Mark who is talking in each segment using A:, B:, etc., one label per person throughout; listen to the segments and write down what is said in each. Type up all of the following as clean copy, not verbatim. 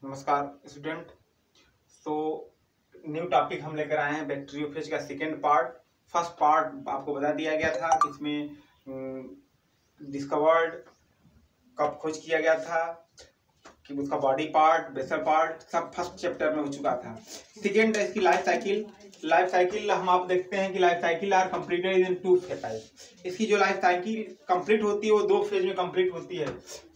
A: नमस्कार student. So new topic हम लेकर आए हैं बैक्टीरियोफेज का सेकेंड पार्ट। फर्स्ट पार्ट आपको बता दिया गया था कि इसमें डिस्कवर्ड कब खोज किया गया था, कि उसका बॉडी पार्ट, बेसल पार्ट सब फर्स्ट चैप्टर में हो चुका था। सेकेंड है इसकी लाइफ साइकिल। लाइफ साइकिल हम आप देखते हैं कि life cycle are completed in 2 phage. इसकी जो लाइफ साइकिल कंप्लीट होती है वो 2 फेज में कंप्लीट होती है।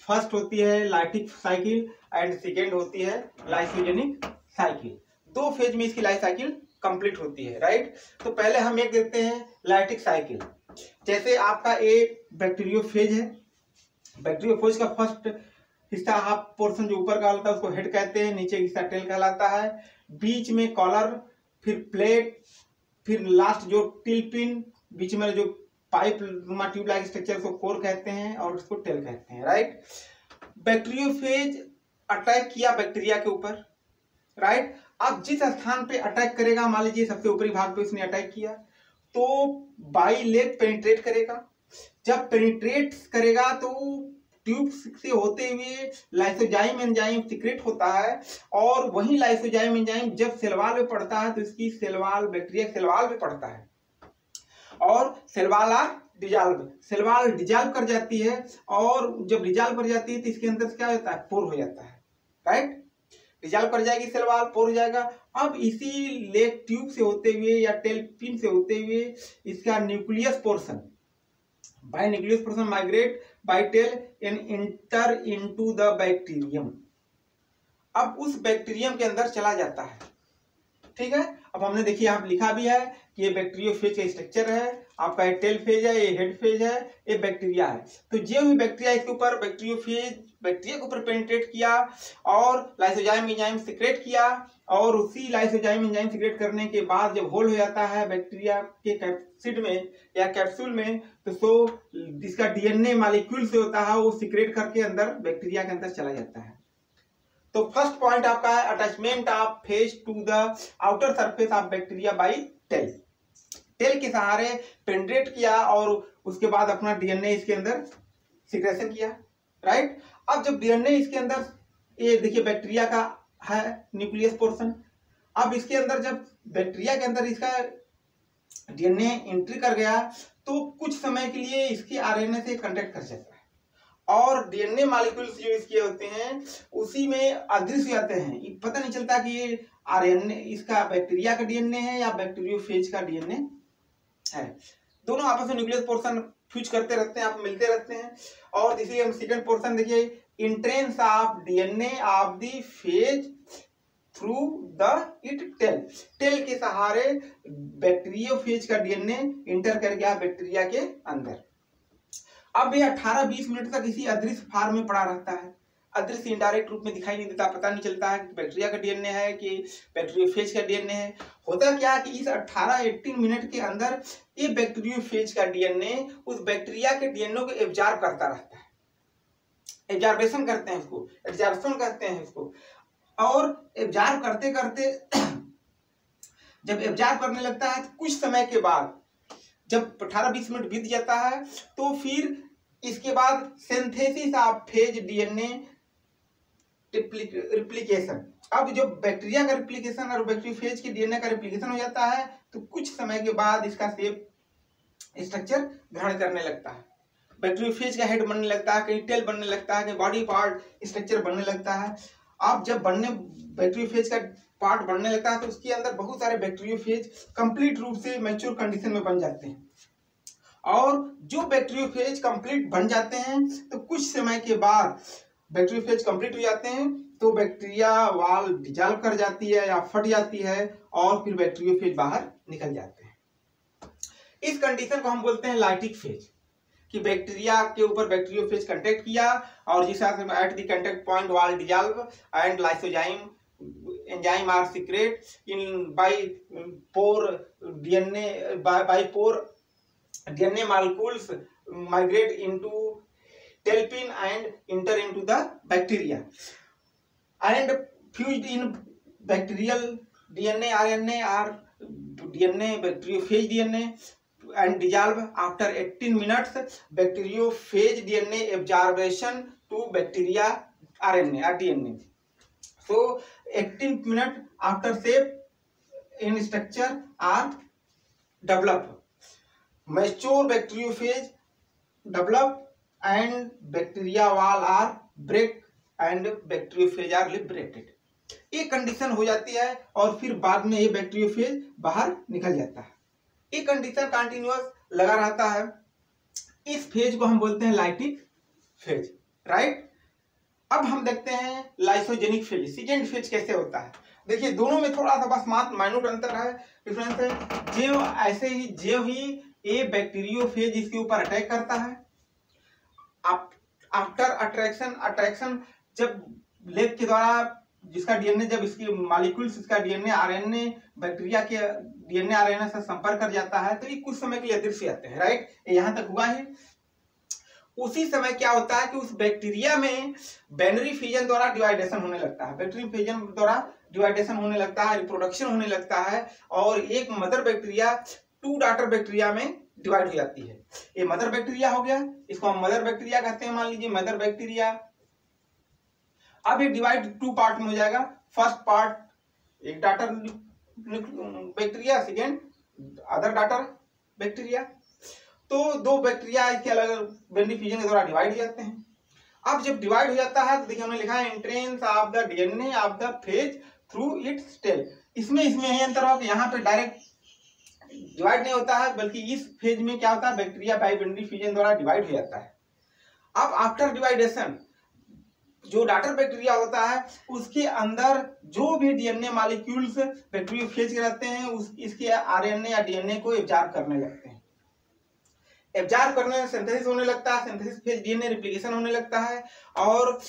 A: फर्स्ट होती है लाइटिक साइकिल एंड सेकेंड होती है लाइसोजेनिक साइकिल। 2 फेज में इसकी लाइफ साइकिल कंप्लीट होती है, राइट। तो पहले हम एक देखते हैं लाइटिक साइकिल। जैसे आपका एक बैक्टीरियोफेज है। बैक्टीरियोफेज का फर्स्ट हिस्सा हाफ पोर्शन जो ऊपर का होता है उसको हेड कहते हैं, नीचे हिस्सा टेल कहलाता है, बीच में कॉलर, फिर प्लेट, फिर लास्ट जो टिल पिन, बीच में जो पाइप ट्यूब लाइक स्ट्रक्चर को कोर कहते हैं और उसको टेल कहते हैं, राइट। बैक्टीरियोफेज अटैक किया बैक्टीरिया के ऊपर, राइट। अब जिस स्थान पे अटैक करेगा, मान लीजिए सबसे ऊपरी भाग पे उसने अटैक किया, तो बाई लेग पेनिट्रेट करेगा। जब पेनिट्रेट करेगा तो ट्यूब से होते हुए लाइसोजाइम एंजाइम सीक्रेट होता है, और वही लाइसोजाइम एंजाइम जब सेल वॉल में पड़ता है तो इसकी cell wall, bacteria cell wall में पड़ता है और सेल वॉल डिजॉल्व कर जाती है। और जब डिजॉल्व कर जाती है तो इसके अंदर क्या होता है, पोर हो जाता है, राइट। डिजॉल्व कर जाएगी सेल वॉल, पोर हो जाएगा। अब इसी लेग ट्यूब से होते हुए या टेल पिन से होते हुए इसका nucleus portion by nucleus portion migrate by tail and enter into the bacterium। अब उस बैक्टीरियम के अंदर चला जाता है, ठीक है। अब हमने देखिए यहाँ लिखा भी है कि ये बैक्टीरियोफेज का स्ट्रक्चर है। आपका ये टेल फेज है, ये हेड फेज है, ये बैक्टीरिया है। तो जो भी बैक्टीरिया इसके ऊपर बैक्टीरिया के ऊपर पेनिट्रेट किया और लाइसोजाइम एंजाइम सीक्रेट किया, और उसी लाइसोजाइम एंजाइम सीक्रेट करने के बाद जब होल हो जाता है बैक्टीरिया के कैप्सिड में या कैप्सूल में, तो सो जिसका डीएनए मॉलिक्यूल से होता है वो सीक्रेट करके अंदर बैक्टीरिया के अंदर चला जाता है। तो फर्स्ट पॉइंट आपका है attachment of phage to the outer surface of bacteria by tail. Tail के सहारे पेनिट्रेट किया और उसके बाद अपना डीएनए इसके अंदर सीक्रेशन किया, राइट। अब जब डीएनए इसके अंदर, ये देखिए बैक्टीरिया का है न्यूक्लियस पोर्शन। अब इसके अंदर जब बैक्टीरिया के अंदर इसका डीएनए एंट्री कर गया तो कुछ समय के लिए इसके आरएनए से कांटेक्ट कर जाता है, और डीएनए मॉलिक्यूल्स जो इसके होते हैं उसी में अदृश्य आते हैं। पता नहीं चलता कि ये आरएनए इसका बैक्टीरिया का डीएनए है या बैक्टीरियोफेज का डीएनए है। दोनों आपस में न्यूक्लियस पोर्शन फ्यूज करते रहते हैं, आप मिलते रहते हैं। और इसलिए हम सेकंड पोर्शन देखिए, entrance of DNA of the phage through the it tail. Tail के सहारे बैक्टीरियोफेज का डीएनए इंटर कर गया बैक्टीरिया के अंदर। अब ये 18-20 मिनट तक इसी अदृश्य फार्म में पड़ा रहता है। अदृश्य इनडायरेक्ट रूप में दिखाई नहीं देता, पता नहीं चलता है कि बैक्टीरिया का डीएनए है कि बैक्टीरियोफेज का डीएनए है। होता क्या कि इस 18-18 मिनट के अंदर ये बैक्टीरियोफेज का डीएनए उस बैक्टीरिया के डीएनए को एब्जॉर्ब करता रहता है। एब्जॉर्बेशन करते हैं इसको, एब्जॉर्प्शन कहते हैं इसको। और एब्जॉर्ब करते करते जब एब्जॉर्ब करने लगता है तो कुछ समय के बाद जब 18-20 मिनट बीत जाता है तो फिर इसके बाद synthesis of phase DNA replication. अब जो बैक्टीरिया का रिप्लिकेशन और बैक्टीरियोफेज के डीएनए का रिप्लिकेशन हो जाता है तो कुछ समय के बाद इसका शेप स्ट्रक्चर ग्रहण करने लगता है। बैक्टीरियोफेज का हेड बनने लगता है, कहीं टेल बनने लगता है, कहीं बॉडी पार्ट स्ट्रक्चर बनने लगता है। अब जब बैक्टीरियोफेज का पार्ट बनने लगता है तो उसके अंदर बहुत सारे बैक्टीरियोफेज कंप्लीट रूप से मैच्योर कंडीशन में बन जाते हैं। और जो बैक्टीरियोफेज कंप्लीट बन जाते हैं तो कुछ समय के बाद बैक्टीरियोफेज कंप्लीट हो जाते हैं तो बैक्टीरिया वॉल डिजॉल्व कर जाती है या फट जाती है और फिर बैक्टीरियोफेज बाहर निकल जाते हैं। इस कंडीशन को हम बोलते हैं लाइटिक फेज, कि बैक्टीरिया के ऊपर बैक्टीरियोफेज कांटेक्ट किया और जिस at the contact point wall dissolve and lysozyme enzyme are secreted in by pore DNA molecules migrate into tail pin and enter into the bacteria and fused in bacterial DNA, RNA or DNA, bacteriophage DNA and dissolve after 18 minutes bacteriophage DNA absorption to bacteria RNA or DNA। So 18 minutes after shape in structure are develop. Mature bacteriophage develop and bacteria wall are break and bacteriophage are liberated. ये condition हो जाती है और फिर बाद में ये bacteriophage बाहर निकल जाता है। ये कंडीशन कंटिन्यूअस लगा रहता है। इस फेज को हम बोलते हैं लाइटिक फेज, राइट। अब हम देखते हैं लाइसोजेनिक फेज, सेकेंड फेज कैसे होता है। देखिए दोनों में थोड़ा सा बस माइन्यूट अंतर है, डिफरेंस है। जो ही ये बैक्टीरियोफेज इसके ऊपर अटैक करता है, आफ्टर अट्रैक्शन जब लेग के द्वारा जिसका डीएनए, जब इसकी मॉलिक्यूल्स इसका डीएनए आरएनए बैक्टीरिया के डीएनए आरएनए से संपर्क कर जाता है तो ये कुछ समय के लिए अदृश्य आते हैं, राइट। यहां तक हुआ है। उसी समय क्या होता है कि उस बैक्टीरिया में बाइनरी फिजन द्वारा डिवाइडेशन होने लगता है, बैक्टीरियल फिजन द्वारा डिवाइडेशन होने लगता है, रिप्रोडक्शन होने लगता है और एक मदर बैक्टीरिया 2 डॉटर बैक्टीरिया में डिवाइड हो जाती है। ये मदर बैक्टीरिया हो गया, इसको हम मदर बैक्टीरिया कहते हैं, मान लीजिए मदर बैक्टीरिया। अब ये डिवाइड 2 पार्ट में हो जाएगा। फर्स्ट पार्ट एक daughter bacteria, second other daughter bacteria. तो 2 बैक्टीरिया इसके अलग बाइनरी फिजन के द्वारा डिवाइड हो जाते हैं। अब जब डिवाइड हो जाता है तो देखिए हमने लिखा है entrance of the DNA of the phage through its tail. इसमें यही अंतर हो कि यहाँ पे डायरेक्ट डिवाइड नहीं होता है, बल्कि इस फेज में क्या होता है, बैक्टीरिया बाय बाइनरी फिजन द्वारा डिवाइड हो जाता है। अब आफ्टर डिवाइडेशन जो डॉटर बैक्टीरिया होता है उसके अंदर जो भी डीएनए मॉलिक्यूल्स बैक्टीरियोफेज के रहते हैं इसके आरएनए या डीएनए को एब्जॉर्ब करने लगते हैं। एब्जॉर्ब करने में सिंथेसिस होने लगता है, सिंथेसिस फेज डीएनए रिप्लिकेशन होने लगता है और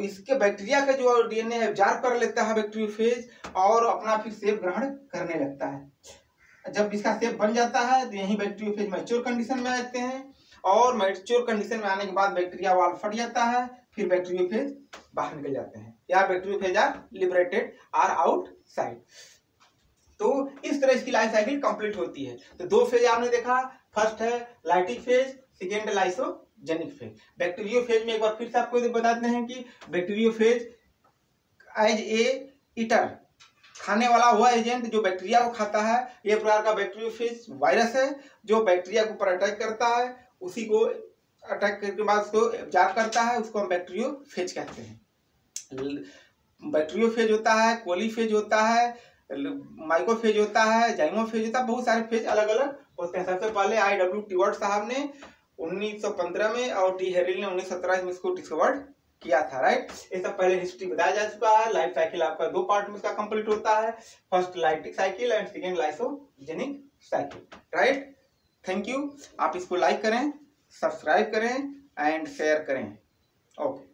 A: इसके बैक्टीरिया का जो डीएनए एब्जॉर्ब कर लेता है बैक्टीरियोफेज और अपना फिर शेप ग्रहण करने लगता है। जब इसका शेप बन जाता है तो यही बैक्टीरियोफेज मैच्योर कंडीशन में आते हैं और मैच्योर कंडीशन में आने के बाद बैक्टीरिया वॉल फट जाता है, फिर बैक्टीरियोफेज बाहर निकल जाते हैं या bacteriophage are liberated are outside. तो इस तरह इसकी लाइफ साइकिल कंप्लीट होती है। तो 2 फेज आपने देखा, फर्स्ट है lytic phase, second lysogenic phase. Bacteriophage में एक बार फिर से आपको बताते हैं कि बैक्टीरियोफेज एज ए ईटर, खाने वाला हुआ एजेंट जो बैक्टीरिया को खाता है। ये प्रकार का बैक्टीरियोफेज वायरस है जो बैक्टीरिया के ऊपर अटैक करता है, उसी को अटैक करने के बाद उसको एब्जॉर्ब करता है, उसको हम बैक्टीरियोफेज कहते हैं। बैक्टीरियोफेज होता है, कोलीफेज होता है, माइकोफेज होता है, जाइमोफेज होता है, बहुत सारे फेज अलग अलग होते हैं। सबसे पहले I.W. टिवर्ट साहब ने 1915 में और डी हेरिल ने 1917 में इसको डिस्कवर किया था, राइट। ये सब पहले हिस्ट्री बताया जा चुका है। लाइफ साइकिल आपका 2 पार्ट में इसका कंप्लीट होता है, first lytic cycle and second lysogenic cycle, right. Thank you. आप इसको लाइक करें, सब्सक्राइब करें एंड शेयर करें। ओके।